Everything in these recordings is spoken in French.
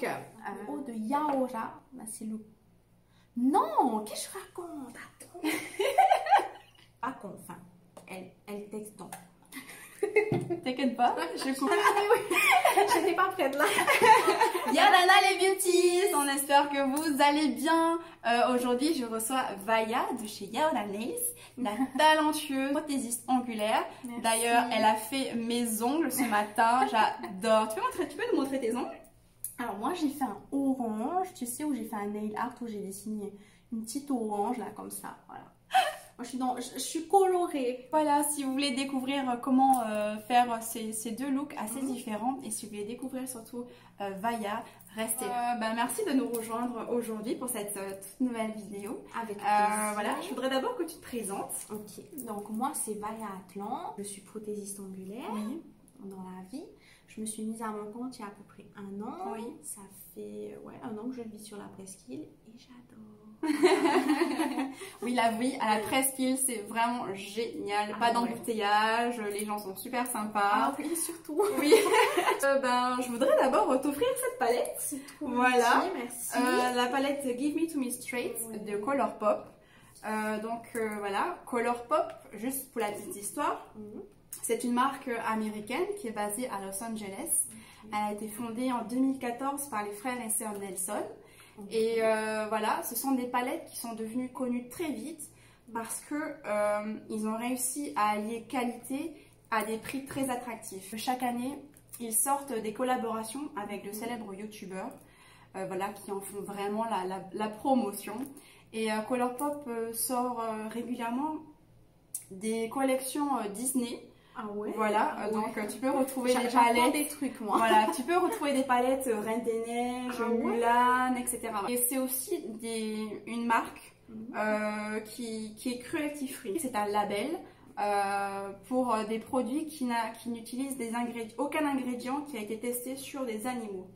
Donc, eau de Yaora, là c'est le... Non, qu'est-ce que je raconte? Attends. Pas con, enfin, elle texte donc. T'inquiète pas, je coupe. J'étais pas prête là. Yadana les beauties, on espère que vous allez bien. Aujourd'hui, je reçois Vaya de chez Yaola Nails, la talentueuse prothésiste angulaire. D'ailleurs, elle a fait mes ongles ce matin. J'adore. Tu peux nous montrer tes ongles? Alors moi, j'ai fait un orange. Tu sais où j'ai fait un nail art où j'ai dessiné une petite orange là comme ça. Voilà. Moi, je suis colorée. Voilà, si vous voulez découvrir comment faire ces deux looks assez différents et si vous voulez découvrir surtout Vaya, restez là. Merci de nous rejoindre aujourd'hui pour cette toute nouvelle vidéo. Avec plaisir. Voilà, je voudrais d'abord que tu te présentes. Ok, donc moi c'est Vaya Atlan, je suis prothésiste angulaire dans la vie. Je me suis mise à mon compte il y a à peu près 1 an. Oui. Ça fait 1 an que je vis sur la presqu'île et j'adore. Oui, la vie à la presqu'île, c'est vraiment génial. Pas d'embouteillage, les gens sont super sympas. Ah oui, surtout. Oui. Je voudrais d'abord t'offrir cette palette. C'est trop voilà. Merci. La palette Give Me To Me Straight de Colourpop. Voilà, Colourpop, juste pour la petite histoire. C'est une marque américaine qui est basée à Los Angeles. Elle a été fondée en 2014 par les frères et sœurs Nelson. Et voilà, ce sont des palettes qui sont devenues connues très vite parce que ils ont réussi à allier qualité à des prix très attractifs. Chaque année, ils sortent des collaborations avec de célèbres youtubeurs voilà, qui en font vraiment la promotion. Et Colourpop sort régulièrement des collections Disney. Ah ouais. Voilà, donc tu peux retrouver des palettes, des trucs moi. Voilà, tu peux retrouver des palettes Reine des Neiges, Mulan, etc. Et c'est aussi une marque qui est cruelty free. C'est un label pour des produits qui n'utilisent aucun ingrédient qui a été testé sur des animaux.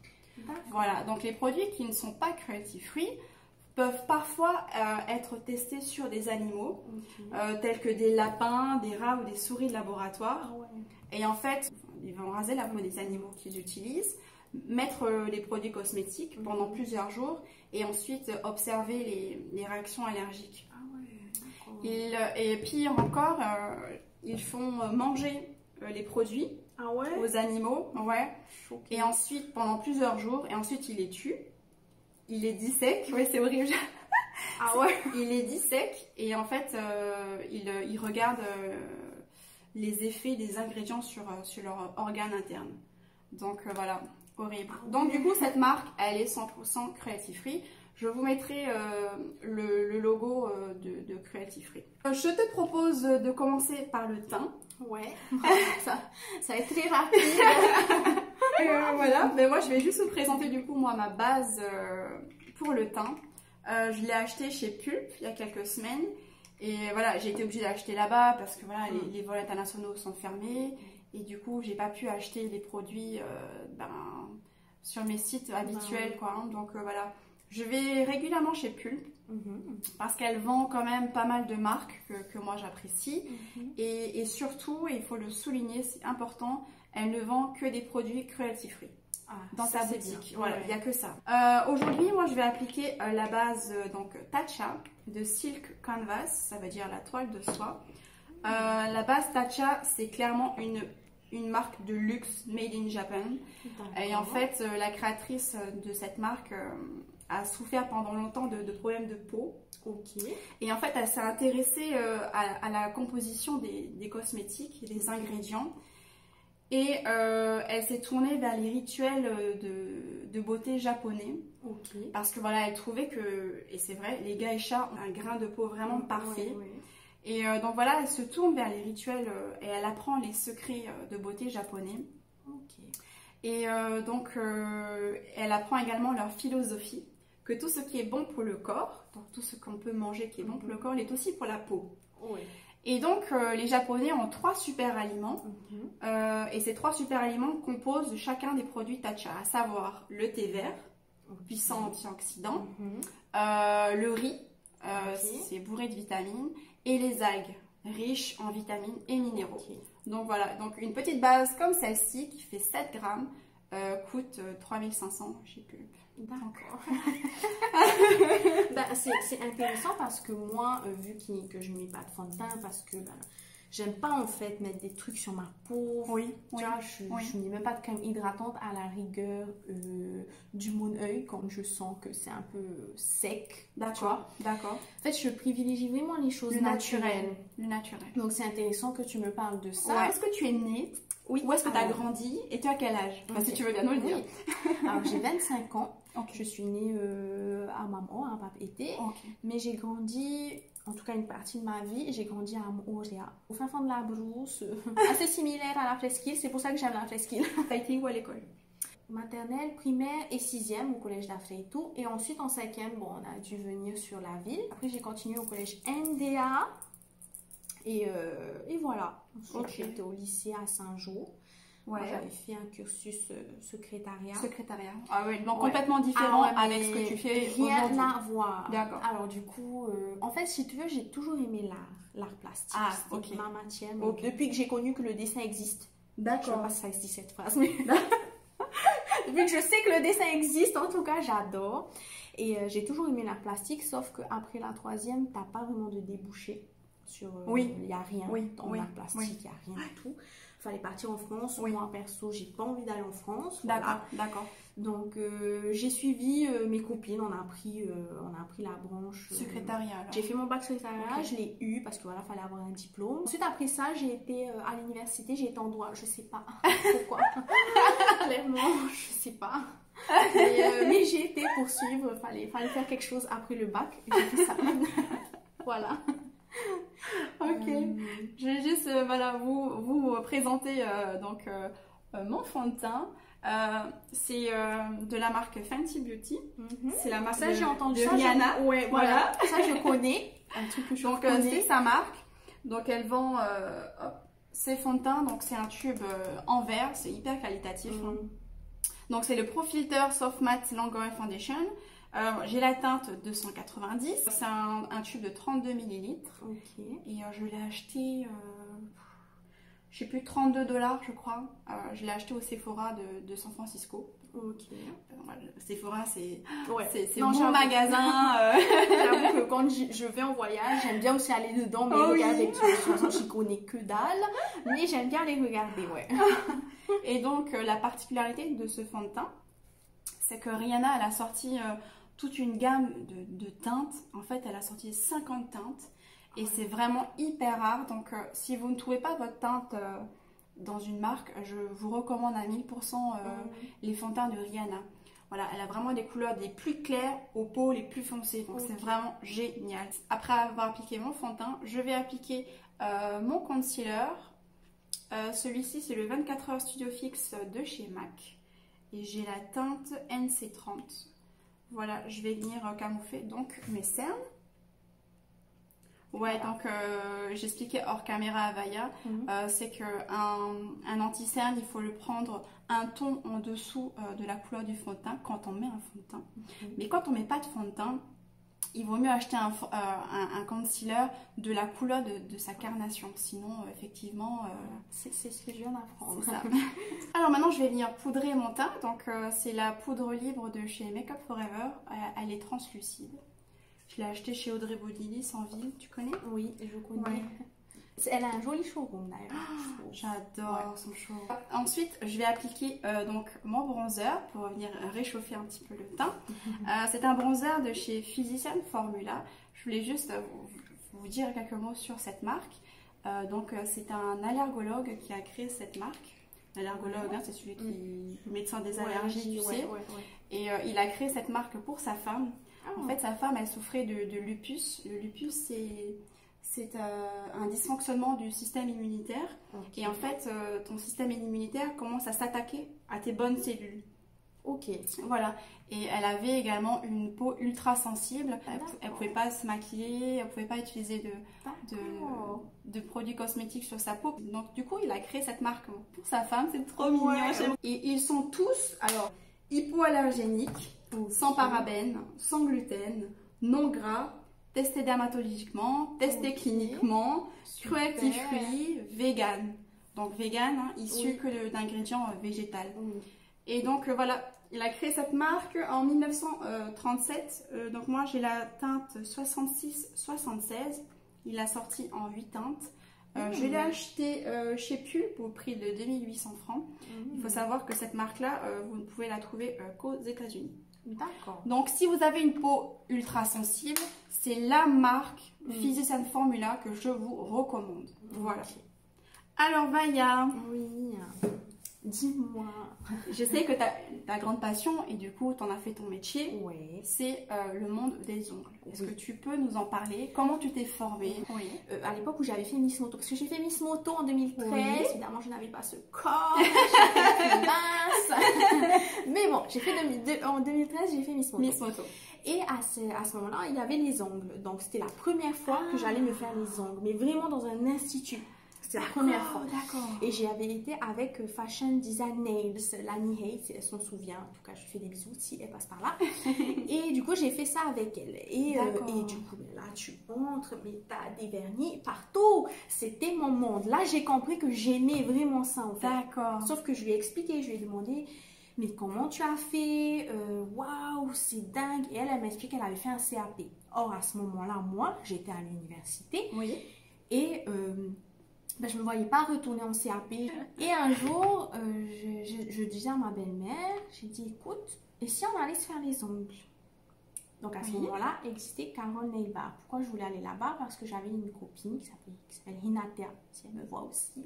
Voilà, donc les produits qui ne sont pas cruelty free peuvent parfois être testés sur des animaux, tels que des lapins, des rats ou des souris de laboratoire. Et en fait, ils vont raser la peau des animaux qu'ils utilisent, mettre les produits cosmétiques pendant plusieurs jours et ensuite observer les réactions allergiques. Et puis encore, ils font manger les produits aux animaux. Et ensuite, pendant plusieurs jours, et ensuite ils les tuent. Il les dissèque, c'est horrible. Il les dissèque et en fait, il regarde les effets des ingrédients sur leur organe interne. Donc voilà, horrible. Donc du coup, cette marque, elle est 100% cruelty free. Je vous mettrai le logo de cruelty free. Je te propose de commencer par le teint. Ça va être très rapide. Voilà, mais moi je vais juste vous présenter du coup ma base pour le teint. Je l'ai acheté chez Pulp il y a quelques semaines et voilà, j'ai été obligée d'acheter là-bas parce que voilà, les vols internationaux sont fermés et du coup j'ai pas pu acheter les produits sur mes sites habituels quoi. Donc voilà, je vais régulièrement chez Pulp parce qu'elle vend quand même pas mal de marques que moi j'apprécie et surtout, il faut le souligner, c'est important, elle ne vend que des produits cruelty free dans sa boutique. Voilà, il n'y a que ça. Aujourd'hui, moi je vais appliquer la base donc Tatcha de Silk Canvas, ça veut dire la toile de soie. La base Tatcha, c'est clairement une marque de luxe made in Japan. Et en fait, la créatrice de cette marque a souffert pendant longtemps de problèmes de peau. Et en fait, elle s'est intéressée à la composition des cosmétiques et des ingrédients. Et elle s'est tournée vers les rituels de beauté japonais. Parce que voilà, elle trouvait que, et c'est vrai, les geishas ont un grain de peau vraiment parfait. Et donc voilà, elle se tourne vers les rituels et elle apprend les secrets de beauté japonais. Et donc elle apprend également leur philosophie, que tout ce qui est bon pour le corps, donc tout ce qu'on peut manger qui est bon pour le corps, l'est aussi pour la peau. Et donc les Japonais ont 3 super aliments et ces 3 super aliments composent chacun des produits Tatcha, à savoir le thé vert, puissant antioxydant, le riz, c'est bourré de vitamines, et les algues, riches en vitamines et minéraux. Donc voilà, donc une petite base comme celle-ci qui fait 7 grammes coûte 3500 chez Pulp. D'accord. Ben, c'est intéressant parce que moi, vu que je ne mets pas de fond de teint, parce que ben, j'aime pas en fait mettre des trucs sur ma peau. Oui, tu vois, je n'ai même pas de crème hydratante à la rigueur du Mon Oeil quand je sens que c'est un peu sec. D'accord, d'accord. En fait, je privilégie vraiment les choses naturelles. Le naturel. Donc c'est intéressant que tu me parles de ça. Ouais. Est-ce que tu es née? Oui. Où est-ce que tu as grandi? Et tu as quel âge? Okay. Si tu veux bien nous le dire. Oui. Alors j'ai 25 ans. Okay. Je suis née à Maman, à Papeete. Okay. Mais j'ai grandi, en tout cas une partie de ma vie, j'ai grandi à Moorea, au fin fond de la brousse, assez similaire à la Presqu'île. C'est pour ça que j'aime la Presqu'île. T'as été où à l'école? Maternelle, primaire et 6e au collège d'Afreitou. Et ensuite en 5e, bon, on a dû venir sur la ville. Après j'ai continué au collège MDA. Et voilà. Ensuite j'étais au lycée à Saint-Jean. Ouais. J'avais fait un cursus secrétariat. Secrétariat. Ah oui, donc complètement différent avec ce que tu fais rien à voir. D'accord. Alors du coup, en fait, si tu veux, j'ai toujours aimé l'art plastique. Ah, c'était ma matière. Depuis que j'ai connu que le dessin existe. D'accord. Je sais pas si ça existe cette phrase, mais depuis que je sais que le dessin existe, en tout cas, j'adore. Et j'ai toujours aimé l'art plastique, sauf qu'après la 3e, t'as pas vraiment de débouché sur. Il n'y a rien dans l'art plastique, il n'y a rien du tout. Fallait partir en France. Moi perso, j'ai pas envie d'aller en France. D'accord, d'accord. Donc j'ai suivi mes copines, on a pris la branche secrétariat. J'ai fait mon bac secrétariat, je l'ai eu parce que voilà, fallait avoir un diplôme. Ensuite après ça, j'ai été à l'université, j'ai été en droit, je sais pas pourquoi. Clairement, je sais pas. Mais j'ai été poursuivre, fallait faire quelque chose après le bac, j'ai fait ça. Voilà. Ok, je vais juste vous présenter mon fond de teint. C'est de la marque Fenty Beauty. C'est la marque j'ai entendu de ça, Rihanna. Ouais, voilà. Ça je connais. Un truc que je connais. C'est sa marque. Donc elle vend ses fonds de teint. Donc c'est un tube en verre, c'est hyper qualitatif. Donc c'est le Pro Filter Soft Matte Langueur Foundation. J'ai la teinte 290, c'est un tube de 32 ml. Et je l'ai acheté, je sais plus, $32 je crois. Je l'ai acheté au Sephora de San Francisco. Sephora, c'est mon magasin. J'avoue que quand je vais en voyage, j'aime bien aussi aller dedans, mais regarder les choses. Je connais que dalle, mais j'aime bien les regarder, ouais. Et donc la particularité de ce fond de teint, c'est que Rihanna, elle a sorti toute une gamme de teintes. En fait, elle a sorti 50 teintes et c'est vraiment hyper rare. Donc, si vous ne trouvez pas votre teinte dans une marque, je vous recommande à 1000% les fonds de teint de Rihanna. Voilà, elle a vraiment des couleurs des plus claires aux peaux les plus foncées. Donc, c'est vraiment génial. Après avoir appliqué mon fond de teint, je vais appliquer mon concealer. Celui-ci, c'est le 24 Heures Studio Fix de chez MAC. Et j'ai la teinte NC30. Voilà, je vais venir camoufler donc mes cernes. Ouais, donc j'expliquais hors caméra à Vaya, c'est qu'un anti-cerne, il faut le prendre un ton en dessous de la couleur du fond de teint quand on met un fond de teint. Mais quand on met pas de fond de teint, il vaut mieux acheter un concealer de la couleur de sa carnation. Sinon, effectivement... c'est ce que je viens d'apprendre. Ça. Alors maintenant, je vais venir poudrer mon teint. Donc, c'est la poudre libre de chez Make Up Forever. Elle est translucide. Je l'ai achetée chez Audrey Bodily, en ville. Tu connais? Oui, je connais. Ouais. Elle a un joli showroom d'ailleurs. J'adore son showroom. Ensuite, je vais appliquer donc mon bronzer pour venir réchauffer un petit peu le teint. C'est un bronzer de chez Physician Formula. Je voulais juste vous dire quelques mots sur cette marque. C'est un allergologue qui a créé cette marque. L'allergologue, c'est celui qui est médecin des allergies, tu sais. Et il a créé cette marque pour sa femme. En fait, sa femme, elle souffrait de lupus. Le lupus, c'est un dysfonctionnement du système immunitaire. Et en fait, ton système immunitaire commence à s'attaquer à tes bonnes cellules. Voilà. Et elle avait également une peau ultra sensible. Elle ne pouvait pas se maquiller, elle ne pouvait pas utiliser de produits cosmétiques sur sa peau. Donc du coup, il a créé cette marque pour sa femme. C'est trop mignon. Et ils sont tous hypoallergéniques, sans parabènes, sans gluten, non gras, testés dermatologiquement, testés cliniquement, cruelty free, vegan. Donc vegan, issu que d'ingrédients végétaux. Et donc voilà, il a créé cette marque en 1937. Donc moi j'ai la teinte 66-76. Il l'a sorti en 8 teintes. Je l'ai acheté chez Pulp au prix de 2800 francs. Il faut savoir que cette marque-là, vous ne pouvez la trouver qu'aux États-Unis. D'accord. Donc si vous avez une peau ultra sensible, c'est la marque Physician Formula que je vous recommande. Voilà. Alors Vaya, Oui, dis-moi. je sais que tu as grande passion et du coup tu en as fait ton métier. Oui. C'est le monde des ongles. Est-ce que tu peux nous en parler? Comment tu t'es formée? Oui. À l'époque où j'avais fait Miss Moto, parce que j'ai fait Miss Moto en 2013, évidemment je n'avais pas ce corps, j'étais mince. Mais bon, j'ai fait en 2013, j'ai fait Miss Moto. Miss Moto. Et à ce moment-là, il y avait les ongles. Donc c'était la première fois que j'allais me faire les ongles, mais vraiment dans un institut. C'est la première fois. D'accord. Et j'avais été avec Fashion Design Nails, Lani Hay, si elle s'en souvient. En tout cas, je lui fais des bisous si elle passe par là. Et du coup, j'ai fait ça avec elle. Et du coup, là, tu entres, mais t'as des vernis partout. C'était mon monde. Là, j'ai compris que j'aimais vraiment ça, en fait. D'accord. Sauf que je lui ai expliqué, je lui ai demandé, mais comment tu as fait? Waouh, c'est dingue. Et elle m'a expliqué qu'elle avait fait un CAP. Or, à ce moment-là, moi, j'étais à l'université. Oui. Et je ne me voyais pas retourner en CAP. Et un jour, je disais à ma belle-mère, j'ai dit, écoute, et si on allait se faire les ongles? Donc à ce moment-là, existait Carole Nail Bar. Pourquoi je voulais aller là-bas? Parce que j'avais une copine qui s'appelle Hinata, si elle me voit aussi.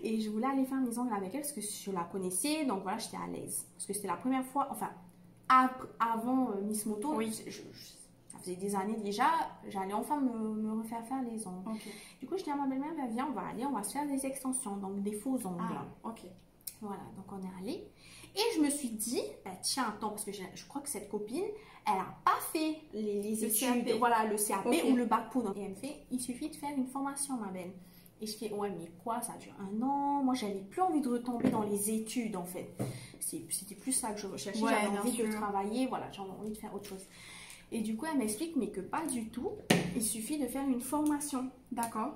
Et je voulais aller faire mes ongles avec elle parce que je la connaissais, donc voilà, j'étais à l'aise. Parce que c'était la première fois, enfin, avant Miss Moto, ça faisait des années déjà, j'allais enfin me refaire faire les ongles. Okay. Du coup, je dis à ma belle-mère, ben, viens, on va aller, on va se faire des extensions, donc des faux ongles. Ah, ok. Voilà, donc on est allé. Et je me suis dit, ben, tiens, attends, parce que je crois que cette copine, elle n'a pas fait les études, CAP. voilà, le CAP ou le bac pro. Et elle me fait, il suffit de faire une formation, ma belle. Et je fais, ouais, mais quoi, ça dure 1 an. Moi, j'avais plus envie de retomber dans les études, en fait. C'était plus ça que je recherchais. Ouais, j'avais envie de travailler, voilà, j'avais envie de faire autre chose. Et du coup, elle m'explique, mais que pas du tout. Il suffit de faire une formation. D'accord.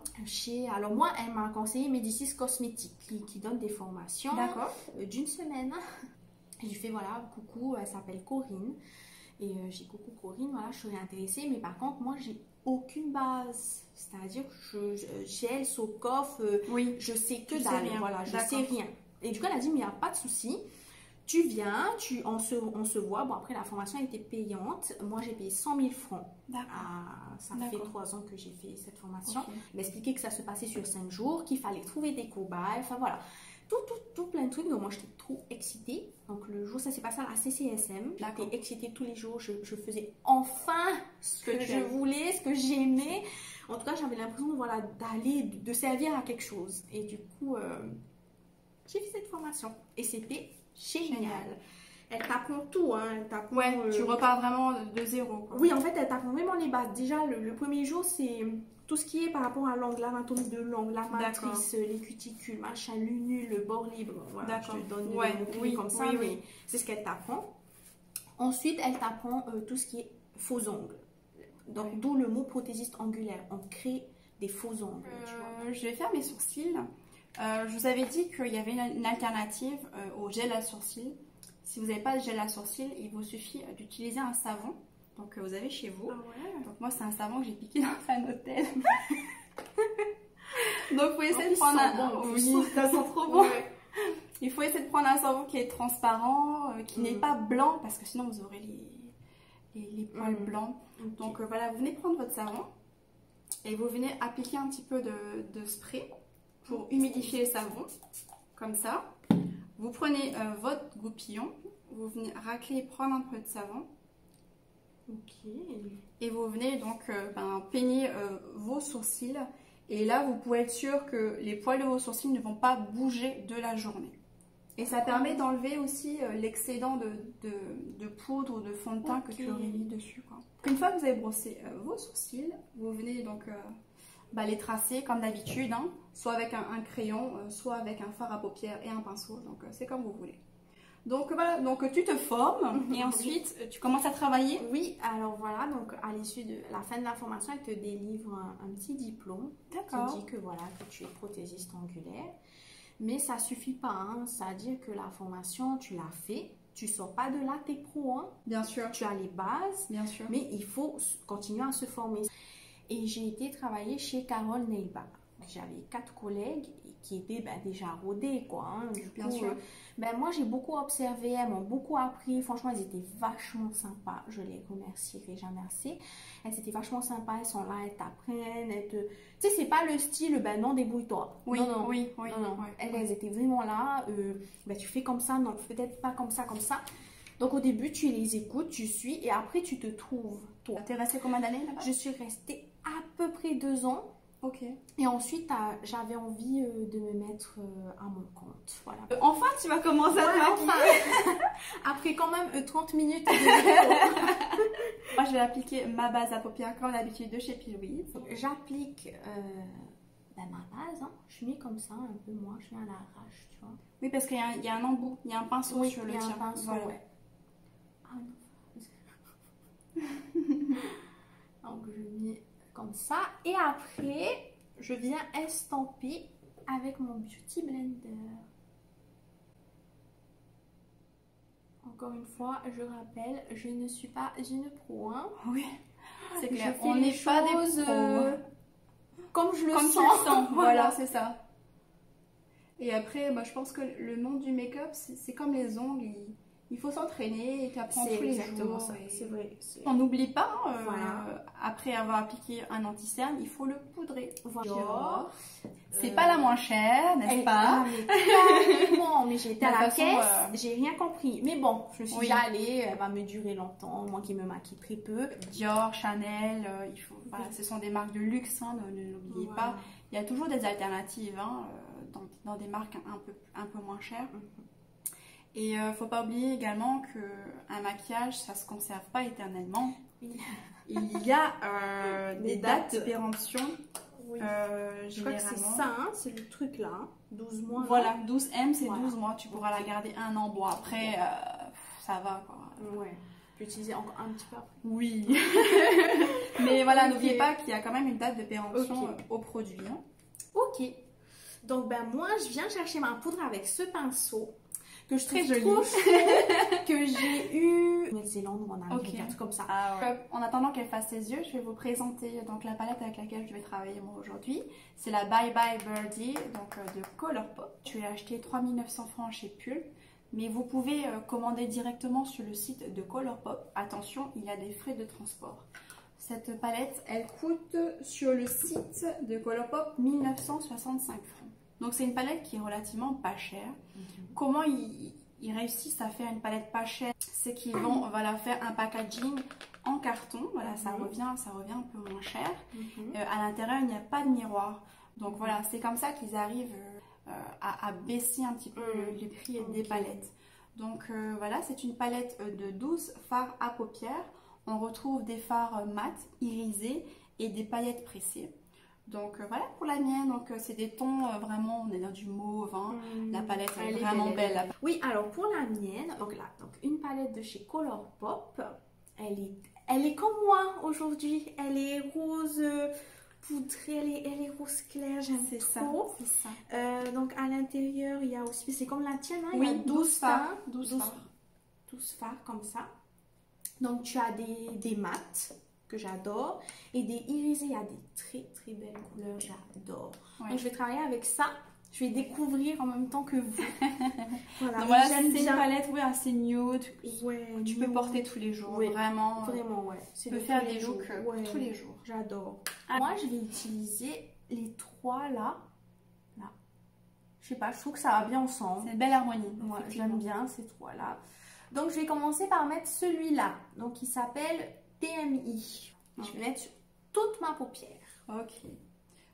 Alors moi, elle m'a conseillé Médicis Cosmétique, qui donne des formations d'1 semaine. Et je lui fais, voilà, coucou, elle s'appelle Corinne. Et j'ai coucou Corinne, voilà, je serais intéressée. Mais par contre, moi, j'ai aucune base. C'est-à-dire que gel, Socoff, je sais que dalle. Voilà, je sais rien. Et du coup, elle a dit, mais il n'y a pas de souci. Tu viens, on se voit. Bon, après, la formation était payante. Moi, j'ai payé 100 000 francs. Ça fait 3 ans que j'ai fait cette formation. Okay. Elle m'expliquait que ça se passait sur 5 jours, qu'il fallait trouver des cobayes. Enfin, voilà. Tout plein de trucs. Donc, moi, j'étais trop excitée. Donc, le jour, ça s'est passé à la CCSM. J'étais excitée tous les jours. Je faisais enfin ce que je voulais, ce que j'aimais. En tout cas, j'avais l'impression voilà, de servir à quelque chose. Et du coup, j'ai fait cette formation. Et c'était génial. Elle t'apprend tout, hein. Elle t'apprend, tu repars vraiment de zéro. Quoi. Oui, en fait, elle t'apprend vraiment les bases. Déjà, le premier jour, c'est tout ce qui est par rapport à l'angle, l'anatomie de l'angle, la matrice, les cuticules, machin, lunule, le bord libre. Voilà, je te donne des mots comme ça, mais c'est ce qu'elle t'apprend. Ensuite, elle t'apprend tout ce qui est faux ongles. Donc, d'où le mot prothésiste angulaire. On crée des faux ongles. Tu vois. Je vais faire mes sourcils. Je vous avais dit qu'il y avait une alternative au gel à sourcils. Si vous n'avez pas de gel à sourcils, il vous suffit d'utiliser un savon. Donc vous avez chez vous. Donc moi c'est un savon que j'ai piqué dans un hôtel. Donc vous essayez de prendre ça sent trop bon. Il faut essayer de prendre un savon qui est transparent, qui n'est pas blanc parce que sinon vous aurez les poils blancs. Donc voilà, vous venez prendre votre savon et vous venez appliquer un petit peu de spray pour humidifier le savon, comme ça. Vous prenez votre goupillon, vous venez racler, prendre un peu de savon. Et vous venez donc peigner vos sourcils. Et là, vous pouvez être sûr que les poils de vos sourcils ne vont pas bouger de la journée. Et ça permet d'enlever aussi l'excédent de poudre ou de fond de teint que tu aurais mis dessus. Quoi. Une fois que vous avez brossé vos sourcils, vous venez donc les tracer comme d'habitude, hein, soit avec un crayon, soit avec un fard à paupières et un pinceau. Donc c'est comme vous voulez. Donc voilà, donc tu te formes et ensuite tu commences à travailler. Oui, alors voilà, donc à l'issue de la fin de la formation, elle te délivre un petit diplôme qui dit que voilà, que tu es prothésiste angulaire. Mais ça suffit pas, hein. C'est-à-dire que la formation, tu l'as fait. Tu sors pas de là, t'es pro, hein. Bien sûr. Tu as les bases. Bien sûr. Mais il faut continuer à se former. Et j'ai été travailler chez Carole Nail Bar. J'avais 4 collègues qui étaient déjà rodés, quoi. Hein. Du Bien coup, sûr. moi, j'ai beaucoup observé, elles m'ont beaucoup appris. Franchement, elles étaient vachement sympas. Je les remercierai jamais assez. Elles étaient vachement sympas. Elles sont là, elles t'apprennent. Tu sais, c'est pas le style, non, débrouille-toi. Oui, non, non. oui. Non. Ouais. Elles étaient vraiment là. Tu fais comme ça, non, peut-être pas comme ça, comme ça. Donc, au début, tu les écoutes, tu suis. Et après, tu te trouves, toi. T'es restée combien d'années là-bas? Je suis restée à peu près 2 ans. Ok. Et ensuite, j'avais envie de me mettre à mon compte. Voilà. Enfin, tu vas commencer à te maquiller. Enfin. Après quand même 30 minutes de Moi, je vais appliquer ma base à paupières comme d'habitude de chez P. Louise. J'applique ma base. Hein. Je mets comme ça un peu moins. Je mets à l'arrache, tu vois. Oui, parce qu'il y a un embout, il y a un pinceau sur le tien. Il y a un pinceau, voilà. ouais. Ah non. Donc, je mets comme ça. Et après, je viens estamper avec mon Beauty Blender. Encore une fois, je rappelle, je ne suis pas une pro. Hein. Oui, c'est Je clair. fais On les n'est pas des choses, pros. Comme je le Comme sens. tu le sens, voilà, c'est ça. Et après, moi, je pense que le monde du make-up, c'est comme les ongles. Il faut s'entraîner et tu apprends tous les jours. C'est vrai. On n'oublie pas, Voilà. après avoir appliqué un anti-cerne, il faut le poudrer. Voilà. C'est pas la moins chère, n'est-ce pas? Mais j'ai été à la caisse, j'ai rien compris. Mais bon, je suis Oui. allée, elle va me durer longtemps, moi qui me maquille très peu. Dior, Chanel, voilà, ce sont des marques de luxe, hein, ne l'oubliez pas. Il y a toujours des alternatives hein, dans des marques un peu moins chères. Et faut pas oublier également qu'un maquillage, ça se conserve pas éternellement. Oui. Il y a des dates de péremption. Oui. Je crois que c'est généralement. ça, hein, c'est le truc là, hein, 12 mois. Voilà, 12M, c'est Voilà. 12 mois. Tu pourras la garder 1 an. Bon, après, ça va quoi. Ouais. Je vais utiliser encore un petit peu après. Oui. Mais voilà, Ok. n'oubliez pas qu'il y a quand même une date de péremption Ok. au produit. Hein. Ok. Donc moi, je viens chercher ma poudre avec ce pinceau que je trouve Très joli. trop chou, que j'ai eu en Nouvelle-Zélande ou en Amérique, Ok. un truc comme ça. En attendant qu'elle fasse ses yeux, je vais vous présenter donc la palette avec laquelle je vais travailler moi aujourd'hui. C'est la Bye Bye Birdie donc de Colourpop. Je l'ai acheté 3 900 francs chez Pulp, mais vous pouvez commander directement sur le site de Colourpop. Attention, il y a des frais de transport. Cette palette, elle coûte sur le site de Colourpop 1965 francs. Donc c'est une palette qui est relativement pas chère. Comment ils réussissent à faire une palette pas chère? C'est qu'ils vont voilà, faire un packaging en carton. Voilà, ça revient un peu moins cher. À l'intérieur, il n'y a pas de miroir. Donc voilà, c'est comme ça qu'ils arrivent à baisser un petit peu le prix des palettes. Donc voilà, c'est une palette de 12 fards à paupières. On retrouve des fards mat, irisés et des paillettes pressées. Donc voilà pour la mienne, donc c'est des tons vraiment, on est dans du mauve, hein. La palette elle est vraiment belle. Oui, alors pour la mienne, donc là, donc une palette de chez Colourpop, elle est comme moi aujourd'hui, elle est rose poudrée, elle est rose claire, j'aime trop. C'est ça. Donc à l'intérieur, il y a aussi, c'est comme la tienne, hein, Oui, il y a 12 fards, 12 fards. 12 fards comme ça. Donc tu as des mats que j'adore et des irisés, il y a des très très belles couleurs, j'adore. Ouais. Donc je vais travailler avec ça, je vais découvrir en même temps que vous. Voilà, Donc voilà, j'aime c'est une bien. palette assez nude, Ouais, tu peux porter tous les jours, ouais, vraiment. Vraiment, ouais. Tu peux faire des looks tous les jours. J'adore. Moi, je vais utiliser les 3 là. Là. Je sais pas, je trouve que ça va bien ensemble. C'est une belle harmonie. Ouais, j'aime bien ces 3 là. Donc, je vais commencer par mettre celui-là. Donc, il s'appelle TMI. Je vais mettre sur toute ma paupière. Ok.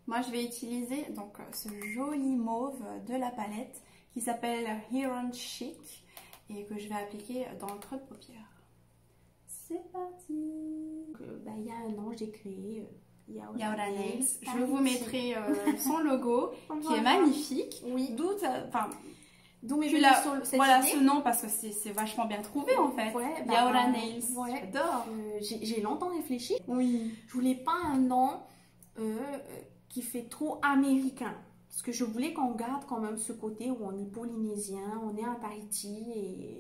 Moi, je vais utiliser donc ce joli mauve de la palette qui s'appelle Heron Chic et que je vais appliquer dans le creux de paupière. C'est parti. Il y a un an, j'ai créé Yaura Nails. Je vous mettrai son logo qui est magnifique. Oui. D'où mes voilà idée. ce nom parce que c'est vachement bien trouvé en fait. Ouais, Yaura Nails. Ouais. J'adore. J'ai longtemps réfléchi. Oui. Je voulais pas un nom qui fait trop américain. Parce que je voulais qu'on garde quand même ce côté où on est polynésien, on est à Tahiti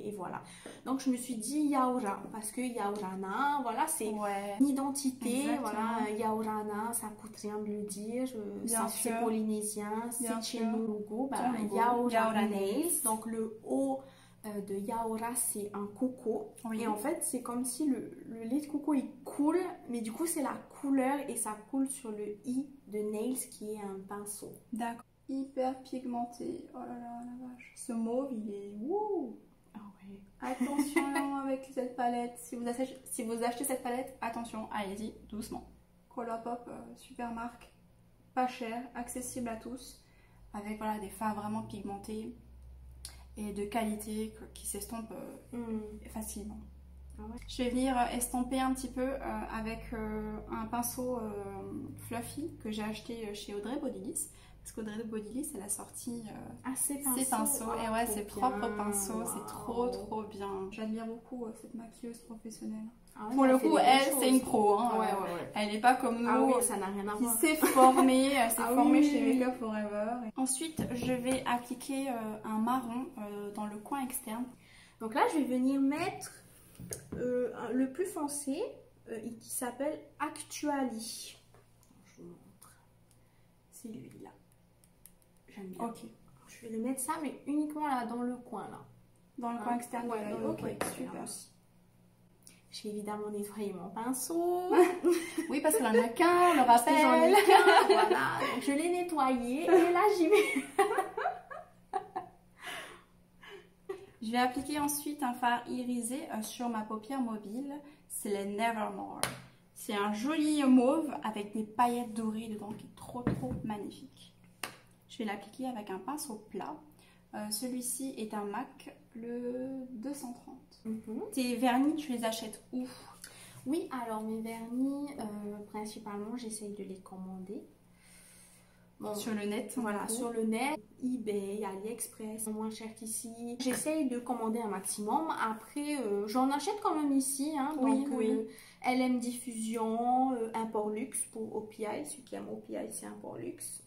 et voilà. Donc je me suis dit Yaoura parce que Yaourana, voilà, c'est une identité. Exactement. Voilà, Yaourana, ça coûte rien de le dire. C'est polynésien, c'est chez nous logo, Yaoura Nails. Donc le haut de Yaoura, c'est un coco. Oui. Et en fait, c'est comme si le lait de coco il coule, mais du coup, c'est la couleur et ça coule sur le i de Nails qui est un pinceau. D'accord. Hyper pigmenté. Oh là là, la vache. Ce mauve, il est wouh. Ah ouais. Attention avec cette palette. Si vous achetez cette palette, attention, allez-y, doucement. Colourpop, super marque. Pas cher, accessible à tous. Avec voilà, des fards vraiment pigmentés. Et de qualité qui s'estompe facilement. Ah ouais. Je vais venir estomper un petit peu avec un pinceau fluffy que j'ai acheté chez Audrey Bodyliss. Parce qu'Audrey Bodyliss, elle a sorti ses pinceaux. Et ouais, ses propres pinceaux. Wow. C'est trop bien. J'admire beaucoup cette maquilleuse professionnelle. Ah ouais, pour le coup, elle, c'est une pro. Hein. Ouais. Elle n'est pas comme nous. Ah oui, ça n'a rien à voir. Qui s'est formée, chez Make Up Forever. Ensuite, je vais appliquer un marron dans le coin externe. Donc là, je vais venir mettre le plus foncé qui s'appelle Actuali. Je vous montre. C'est lui-là. J'aime bien. Ok. Je vais le mettre ça, mais uniquement là, dans le coin. Là. Dans le coin externe. Ouais, dans le coin externe aussi. Je vais évidemment nettoyer mon pinceau. Oui, parce qu'on en a qu'un, on le rappelle. J'en ai qu'un, voilà. Donc je l'ai nettoyé et là j'y vais. Je vais appliquer ensuite un fard irisé sur ma paupière mobile. C'est le Nevermore. C'est un joli mauve avec des paillettes dorées dedans qui est trop magnifique. Je vais l'appliquer avec un pinceau plat. Celui-ci est un MAC, le 230. Tes vernis, tu les achètes où? Oui, alors mes vernis, principalement, j'essaye de les commander. Bon, sur le net. Voilà, sur le net, eBay, AliExpress, moins cher qu'ici. J'essaye de commander un maximum. Après, j'en achète quand même ici. Hein, donc, LM Diffusion, Import Luxe pour OPI. Celui qui aime OPI, c'est Import Luxe.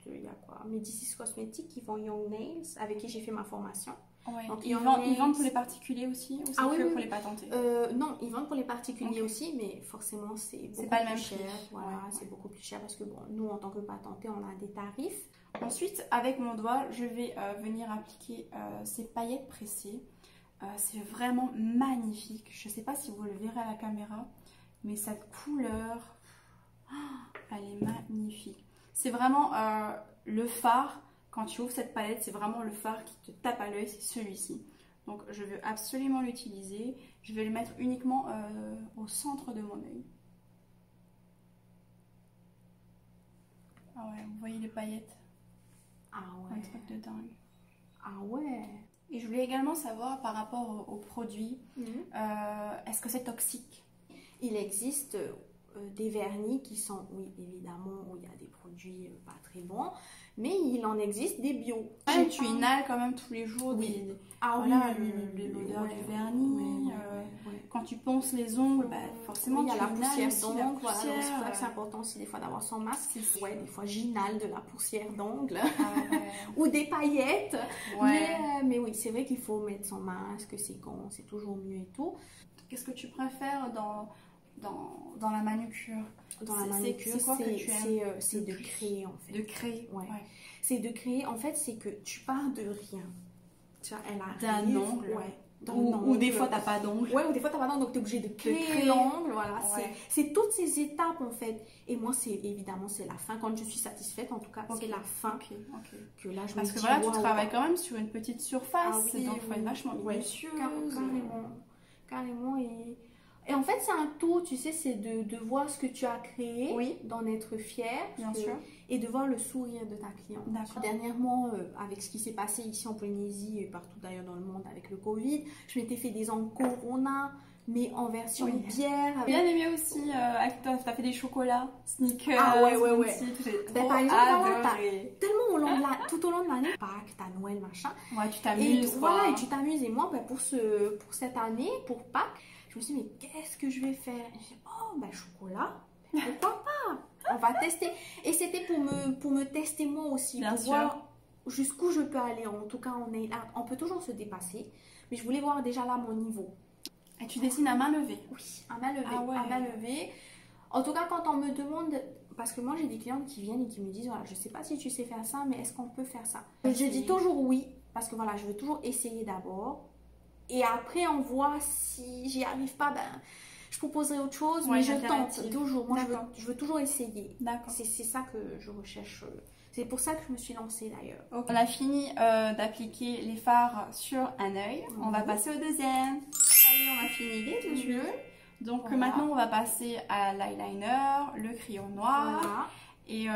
Il y a quoi? Médicis Cosmétiques qui vend Young Nails, avec qui j'ai fait ma formation. Ouais. Donc, ils vendent pour les particuliers aussi ou c'est que pour les patentés? Non, ils vendent pour les particuliers aussi, mais forcément c'est beaucoup pas le même plus cher. Voilà, c'est beaucoup plus cher parce que bon, nous en tant que patentés, on a des tarifs. Ensuite, avec mon doigt, je vais venir appliquer ces paillettes pressées. C'est vraiment magnifique. Je ne sais pas si vous le verrez à la caméra, mais cette couleur, elle est magnifique. C'est vraiment le fard. Quand tu ouvres cette palette, c'est vraiment le fard qui te tape à l'œil, c'est celui-ci. Donc je veux absolument l'utiliser. Je vais le mettre uniquement au centre de mon œil. Ah ouais, vous voyez les paillettes? Ah ouais. Un truc de dingue. Ah ouais. Et je voulais également savoir par rapport aux produits, est-ce que c'est toxique? Il existe des vernis qui sont, oui évidemment, où il y a des produits pas très bons, mais il en existe des bio. Tu inhales quand même tous les jours l'odeur du vernis. Quand tu ponces les ongles, forcément il y a la poussière d'ongles. Voilà, c'est pour ça que c'est important aussi des fois d'avoir son masque. Ouais, des fois j'inhale de la poussière d'ongles ou des paillettes. Mais oui, c'est vrai qu'il faut mettre son masque, c'est toujours mieux et tout. Qu'est-ce que tu préfères dans la manucure? Dans la manucure, c'est quoi que tu aimes? C'est de créer en fait. De créer, C'est de créer, en fait, c'est que tu pars de rien. Tu vois, elle arrive. D'un ongle. Ou des fois, t'as pas d'ongle. Ouais, ou des fois, t'as pas d'ongle, donc t'es obligé de créer l'ongle. Voilà, c'est toutes ces étapes en fait. Et moi, évidemment, c'est la fin. Quand je suis satisfaite, en tout cas, c'est la fin. Que là, parce que voilà, tu travailles quand même sur une petite surface. Donc, il faut être vachement minutieuse. Carrément. Et en fait, c'est un tout, tu sais, c'est de voir ce que tu as créé, d'en être fier, bien sûr, et de voir le sourire de ta cliente. Dernièrement, avec ce qui s'est passé ici en Polynésie et partout d'ailleurs dans le monde avec le Covid, je m'étais fait des ongles Corona, mais en version bière. Bien aimé aussi, avec toi, tu as fait des chocolats, sneakers. Ah ouais. Par exemple, tellement tout au long de l'année, Pâques, ta Noël, machin. Ouais, tu t'amuses. Et tu t'amuses. Et moi, pour cette année, pour Pâques, je me suis dit, mais qu'est-ce que je vais faire? Et j'ai dit, chocolat, pourquoi pas? On va tester. Et c'était pour me tester moi aussi. Bien pour sûr. voir jusqu'où je peux aller. En tout cas, on peut toujours se dépasser. Mais je voulais voir déjà là mon niveau. Et tu dessines à main levée? Oui, à main levée. Ah ouais. À main levée. En tout cas, quand on me demande... Parce que moi, j'ai des clientes qui viennent et qui me disent, voilà, je sais pas si tu sais faire ça, mais est-ce qu'on peut faire ça? Je dis toujours oui. Parce que voilà, je veux toujours essayer d'abord. Et après, on voit si j'y arrive pas, ben... Je proposerai autre chose, mais je tente toujours. Moi, je veux toujours essayer. D'accord. C'est ça que je recherche. C'est pour ça que je me suis lancée d'ailleurs. Okay. On a fini d'appliquer les fards sur un œil. On va passer au deuxième. Ça y est, on a fini les deux yeux. Donc maintenant, on va passer à l'eyeliner, le crayon noir. Voilà. Et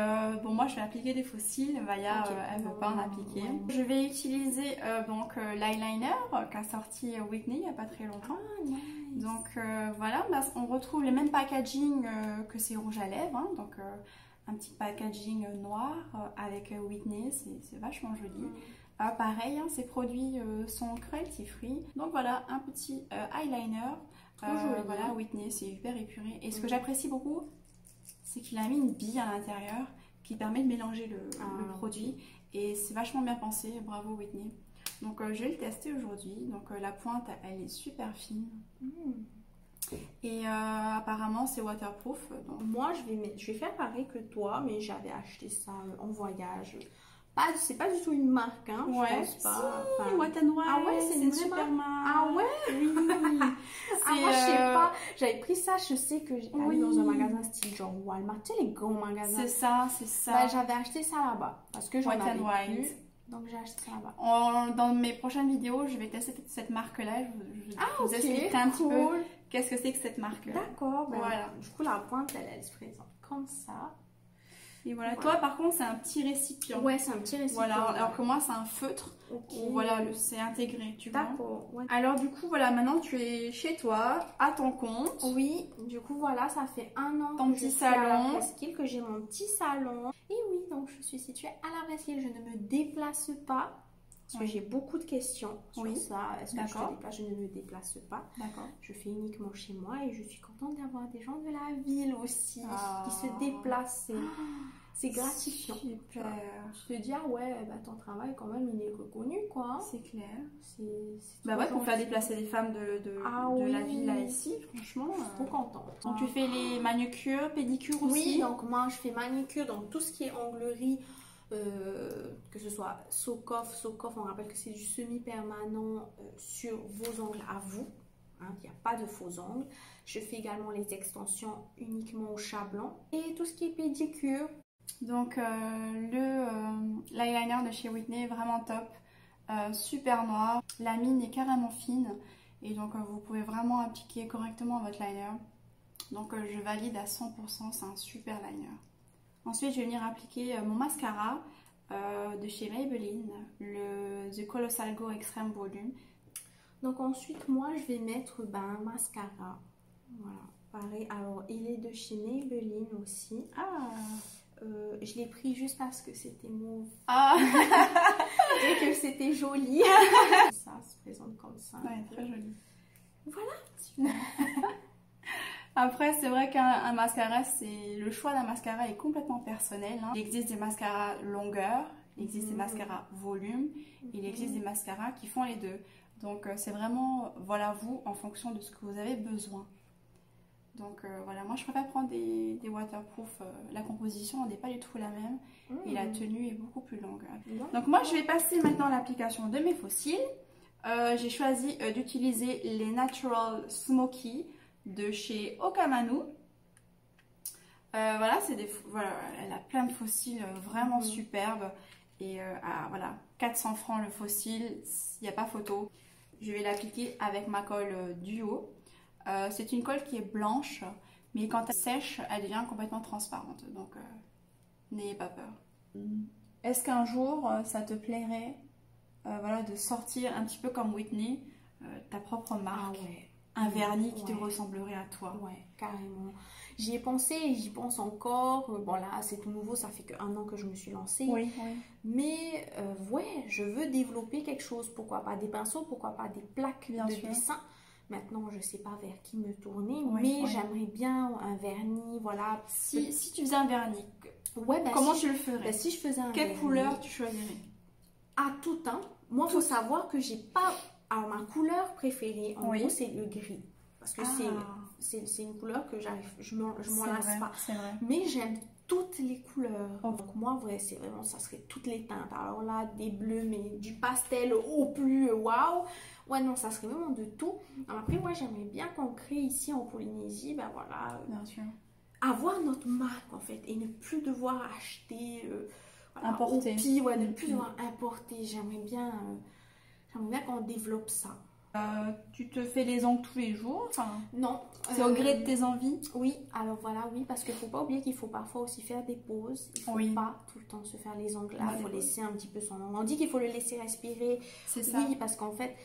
bon, moi je vais appliquer des fossiles. Vaya, elle ne veut pas en appliquer. Je vais utiliser donc l'eyeliner qu'a sorti Whitney il n'y a pas très longtemps. Nice. Donc voilà, on retrouve les mêmes packaging que ces rouges à lèvres. Hein, donc un petit packaging noir avec Whitney, c'est vachement joli. Pareil, hein, ces produits sont cruelty free. Donc voilà, un petit eyeliner. Voilà, Whitney, c'est hyper épuré. Et ce que j'apprécie beaucoup, c'est qu'il a mis une bille à l'intérieur qui permet de mélanger le produit. Et c'est vachement bien pensé, bravo Whitney. Donc je vais le tester aujourd'hui. Donc la pointe, elle est super fine. Et apparemment c'est waterproof. Donc... Moi je vais faire pareil que toi, mais j'avais acheté ça en voyage. C'est pas du tout une marque, hein, je pense pas. Si, Wet n Wild. Ah ouais, c'est une super marque. Ah ouais, oui. Ah moi je sais pas. J'avais pris ça, je sais que j'ai allé dans un magasin style genre Walmart, tu sais les grands magasins. C'est ça, c'est ça. Bah, j'avais acheté ça là-bas parce que j'en avais plus. Donc j'ai acheté ça là-bas. Dans mes prochaines vidéos, je vais tester cette marque-là. Je vous expliquerai un petit peu qu'est-ce que c'est que cette marque. D'accord. Ben, voilà. Du coup la pointe, elle se présente comme ça. Et voilà, toi par contre c'est un petit récipient. Ouais, c'est un petit récipient. Voilà, alors que moi c'est un feutre où voilà, c'est intégré, tu vois. D'accord. Ouais. Alors du coup, voilà, maintenant tu es chez toi, à ton compte. Oui, du coup voilà, ça fait 1 an ton que petit je suis à la salon. Presqu'île, que j'ai mon petit salon. Et oui, donc je suis située à la Presqu'île, je ne me déplace pas. Parce que j'ai beaucoup de questions sur ça. Est-ce que je te déplace? Je ne me déplace pas. D'accord. Je fais uniquement chez moi et je suis contente d'avoir des gens de la ville aussi qui se déplacent. C'est gratifiant. Super. Tu te dis, ah ouais, bah, ton travail quand même, il est reconnu, quoi. C'est clair. Bah ouais, pour faire déplacer des femmes de la ville là ici, franchement. Je suis trop contente. Donc tu fais les manucures, pédicures aussi? Oui, donc moi je fais manucure, donc tout ce qui est onglerie, que ce soit sock-off, on rappelle que c'est du semi-permanent sur vos ongles à vous. Hein, il n'y a pas de faux ongles. Je fais également les extensions uniquement au chat blanc. Et tout ce qui est pédicure. Donc l'eyeliner de chez Whitney est vraiment top, super noir, la mine est carrément fine et donc vous pouvez vraiment appliquer correctement votre liner. Donc je valide à 100%, c'est un super liner. Ensuite je vais venir appliquer mon mascara de chez Maybelline, le The Colossal Go Extreme Volume. Donc ensuite moi je vais mettre un mascara, voilà, pareil, alors il est de chez Maybelline aussi. Je l'ai pris juste parce que c'était mauve et que c'était joli. Ça se présente comme ça. Ouais, très joli. Voilà. Après, c'est vrai qu'un mascara, le choix d'un mascara est complètement personnel. Hein. Il existe des mascaras longueur, il existe des mascaras volume, il existe des mascaras qui font les deux. Donc c'est vraiment, voilà, vous, en fonction de ce que vous avez besoin. Donc voilà, moi je préfère prendre des waterproof. La composition n'est pas du tout la même et la tenue est beaucoup plus longue. Donc moi je vais passer maintenant à l'application de mes faux cils. J'ai choisi d'utiliser les Natural Smoky de chez Okamanu. Voilà, elle a plein de faux cils vraiment superbes. Et voilà, 400 francs le faux cil, il n'y a pas photo. Je vais l'appliquer avec ma colle Duo. C'est une colle qui est blanche, mais quand elle sèche, elle devient complètement transparente. Donc, n'ayez pas peur. Est-ce qu'un jour, ça te plairait voilà, de sortir un petit peu comme Whitney, ta propre marque, un vernis qui te ressemblerait à toi? Ouais, carrément. J'y ai pensé et j'y pense encore. Bon là, c'est tout nouveau, ça fait qu'1 an que je me suis lancée. Oui. Mais ouais, je veux développer quelque chose. Pourquoi pas des pinceaux, pourquoi pas des plaques de dessin. Maintenant, je sais pas vers qui me tourner, Ouais, mais ouais. j'aimerais bien un vernis, voilà. Si tu faisais un vernis, Ouais, bah, comment si tu le je, ferais? bah, si je faisais un Quelle vernis, couleur tu choisirais? à tout temps, moi, il faut savoir que j'ai pas... Alors, ma couleur préférée, en Oui. gros, c'est le gris. Parce que c'est une couleur que je m'en lasse pas. C'est vrai. Mais j'aime toutes les couleurs. Oh. Donc moi, ouais, c'est vraiment, ça serait toutes les teintes. Alors là, des bleus, mais du pastel au plus waouh. Ouais, non, ça serait vraiment de tout. Alors après, moi, j'aimerais bien qu'on crée ici en Polynésie, ben voilà, Bien sûr. avoir notre marque en fait et ne plus devoir acheter, voilà, Importer. au pire, ouais, ne plus devoir importer. J'aimerais bien qu'on développe ça. Tu te fais les ongles tous les jours, enfin, Non. c'est au gré de tes envies? Oui, alors voilà, oui, parce qu'il ne faut pas oublier qu'il faut parfois aussi faire des pauses. Il ne faut pas tout le temps se faire les ongles là, il faut laisser un petit peu son ongle. On dit qu'il faut le laisser respirer. C'est ça. Oui, parce qu'en fait,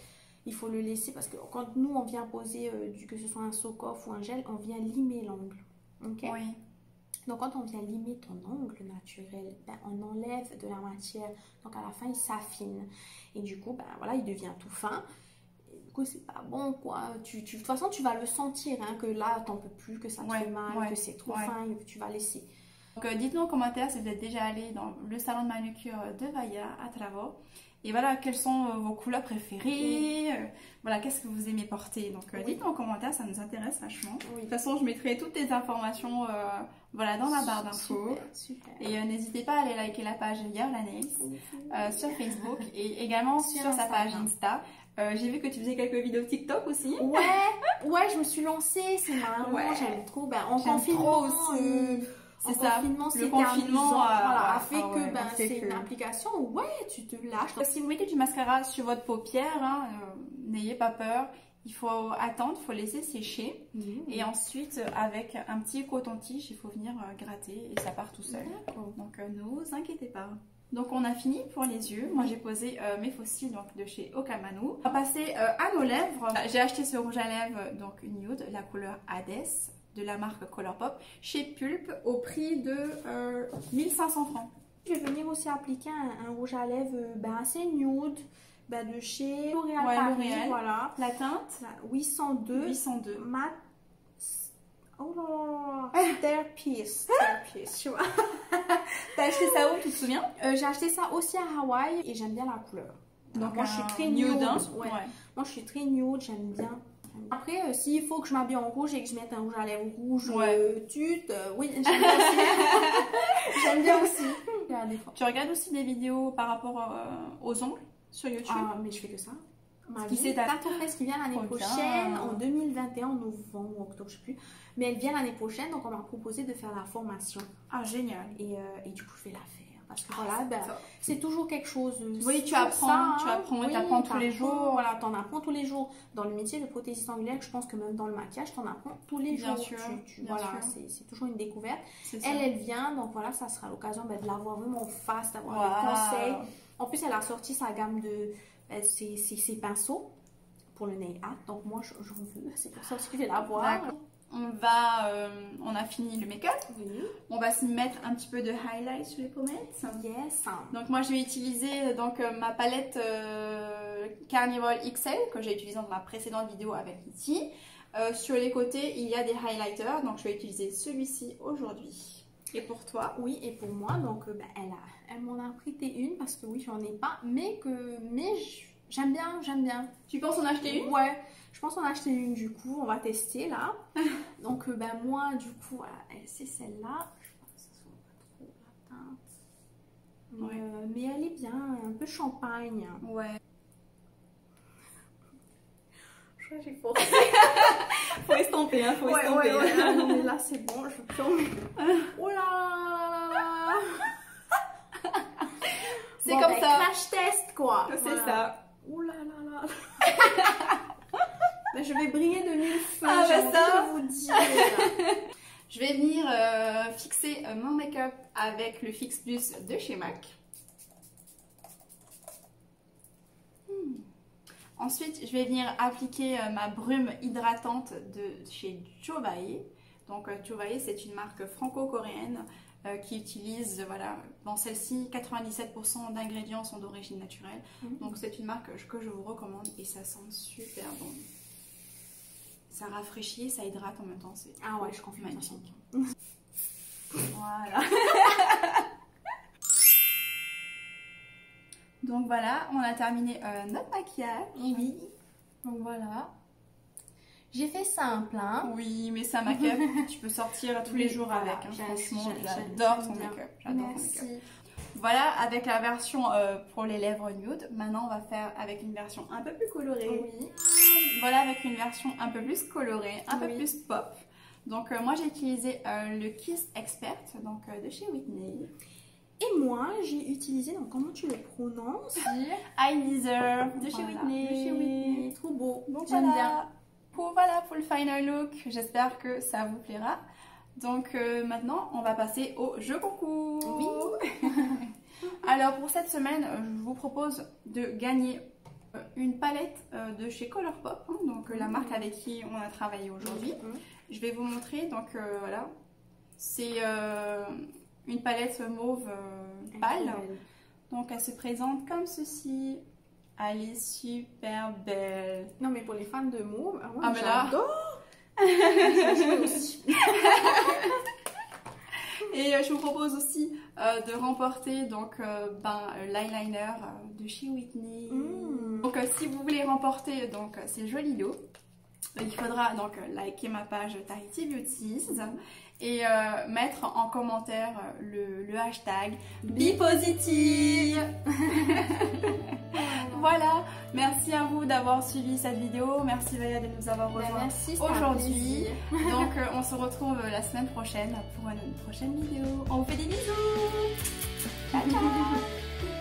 il faut le laisser, parce que quand nous, on vient poser, que ce soit un sock-off ou un gel, on vient limer l'ongle. Ok? Oui. Donc quand on vient limer ton ongle naturel, ben, on enlève de la matière. Donc à la fin, il s'affine. Et du coup, ben, voilà, il devient tout fin. C'est pas bon quoi, de toute façon tu vas le sentir hein, que là t'en peux plus, que ça te fait mal, que c'est trop fin et que tu vas laisser. Donc dites-nous en commentaire si vous êtes déjà allé dans le salon de manucure de Vaya à Travo. Et voilà, quelles sont vos couleurs préférées, voilà, qu'est-ce que vous aimez porter. Donc dites-nous en commentaire, ça nous intéresse vachement. De toute façon, je mettrai toutes les informations voilà, dans la barre d'infos. Super. Et n'hésitez pas à aller liker la page Yerlanes sur Facebook et également sur sa page Insta. J'ai vu que tu faisais quelques vidéos TikTok aussi. Ouais, je me suis lancée, c'est marrant, j'aime trop. Ben, en confinement aussi. C'est ça, le confinement a fait que c'est une que... application où tu te lâches. Si vous mettez du mascara sur votre paupière, hein, n'ayez pas peur. Il faut attendre, il faut laisser sécher. Et ensuite, avec un petit coton-tige, il faut venir gratter et ça part tout seul. Donc ne vous inquiétez pas. Donc on a fini pour les yeux. Moi j'ai posé mes faux cils donc, de chez Okamanu. On va passer à nos lèvres. J'ai acheté ce rouge à lèvres, donc nude, la couleur Hades, de la marque Colourpop, chez Pulp, au prix de 1500 francs. Je vais venir aussi appliquer un rouge à lèvres assez nude, de chez L'Oréal. Voilà. La teinte 802. 802. Mat. Oh là là, Stairpiece, tu vois. T'as acheté ça où, tu te souviens? J'ai acheté ça aussi à Hawaï et j'aime bien la couleur. Donc moi je suis très nude. Moi je suis très nude, j'aime bien. Après, s'il faut que je m'habille en rouge et que je mette un rouge à lèvres rouge, oui, j'aime bien aussi. J'aime bien aussi. Tu regardes aussi des vidéos par rapport aux ongles sur YouTube? Ah, mais je fais que ça. Qui c'est ta qui vient l'année prochaine, en 2021, en novembre ou octobre, je sais plus. Mais elle vient l'année prochaine, donc on m'a proposé de faire la formation. Ah, génial. Et du coup, je vais la faire. Parce que voilà, c'est toujours quelque chose. Oui, tu apprends, tu apprends tous les jours. Voilà, t'en apprends tous les jours. Dans le métier de prothésiste angulaire, je pense que même dans le maquillage, t'en apprends tous les jours. Voilà, c'est toujours une découverte. Elle vient, donc voilà, ça sera l'occasion de la voir vraiment en face, d'avoir des conseils. En plus, elle a sorti sa gamme de ses pinceaux pour le nail art. Donc moi, j'en veux. C'est pour ça aussi que je vais la voir. On a fini le make-up. On va se mettre un petit peu de highlight sur les pommettes. Yes. Donc moi je vais utiliser ma palette Carnival XL que j'ai utilisée dans ma précédente vidéo avec Iti. Sur les côtés il y a des highlighters, donc je vais utiliser celui-ci aujourd'hui. Et pour toi? Oui, et pour moi, donc elle m'en a prêté une parce que oui, j'en ai pas, mais j'aime bien. Tu penses en acheter une? Ouais, je pense en acheter une du coup, on va tester là. Donc moi du coup, voilà, c'est celle-là. Je pense que ça se voit pas trop la teinte. Mais elle est bien, un peu champagne. Ouais. Je crois que j'ai forcé. Faut estomper, hein, faut estomper. Ouais. Non, mais là c'est bon, je peux plus. Oh là là. C'est comme ça. Crash test quoi. C'est ça. Oh là là là. Mais je vais briller de mille feux. Ah bah ça. Je vous dire. Je vais venir fixer mon make-up avec le Fix Plus de chez MAC. Ensuite, je vais venir appliquer ma brume hydratante de chez Jovae. Donc Jovae, c'est une marque franco-coréenne qui utilise, voilà, dans celle-ci, 97% d'ingrédients sont d'origine naturelle. Donc c'est une marque que je vous recommande et ça sent super bon. ça rafraîchit, ça hydrate en même temps. C'est Ah ouais, je confirme. magnifique. Voilà. Donc voilà, on a terminé notre maquillage. Oui. Donc voilà. J'ai fait simple, hein. Oui, mais ça make-up, tu peux sortir tous les jours avec. Hein. Franchement, j'adore ton make-up. J'adore ton make-up. Voilà, avec la version pour les lèvres nude. Maintenant, on va faire avec une version un peu plus colorée. Oui. Voilà, avec une version un peu plus colorée, un peu plus pop. Donc, moi, j'ai utilisé le Kiss Expert, donc de chez Whitney. Et moi, j'ai utilisé, donc comment tu le prononces? Eyeliner de chez Whitney. De chez Whitney. Trop beau. Donc, j'aime bien. Pour le final look, j'espère que ça vous plaira. Donc maintenant, on va passer au jeu concours. Oui. Alors pour cette semaine, je vous propose de gagner une palette de chez Colourpop, hein, donc la marque avec qui on a travaillé aujourd'hui. Je vais vous montrer, donc voilà, c'est une palette mauve pâle. Donc elle se présente comme ceci. Elle est super belle. Non mais pour les fans de mauve, ah mais là, aussi. Et je vous propose aussi de remporter donc l'eyeliner de chez Whitney. Donc si vous voulez remporter donc ces jolis lots, il faudra donc liker ma page Tahiti Beauties et mettre en commentaire le hashtag BePositive. Voilà, merci à vous d'avoir suivi cette vidéo, merci Vaya de nous avoir rejoints aujourd'hui. Donc on se retrouve la semaine prochaine pour une prochaine vidéo. On vous fait des bisous. Ciao ciao.